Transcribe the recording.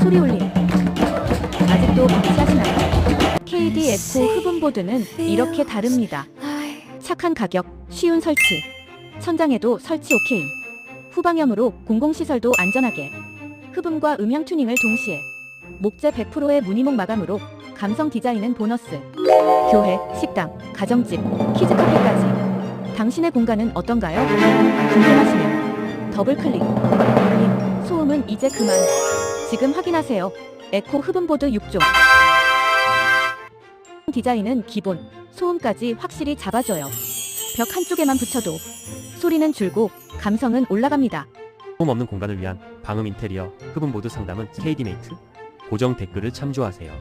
소리 울림. 아직도 방치하시나요? KD 에코 흡음보드는 이렇게 다릅니다. 착한 가격, 쉬운 설치. 천장에도 설치 오케이. 후방염으로 공공시설도 안전하게. 흡음과 음향 튜닝을 동시에. 목재 100%의 무늬목 마감으로 감성 디자인은 보너스. 교회, 식당, 가정집, 키즈 카페까지. 당신의 공간은 어떤가요? 궁금하시면 더블클릭. 소음은 이제 그만. 지금 확인하세요. 에코 흡음보드 6종. 디자인은 기본, 소음까지 확실히 잡아줘요. 벽 한쪽에만 붙여도 소리는 줄고 감성은 올라갑니다. 소음 없는 공간을 위한 방음 인테리어 흡음보드 상담은 KD메이트. 고정 댓글을 참조하세요.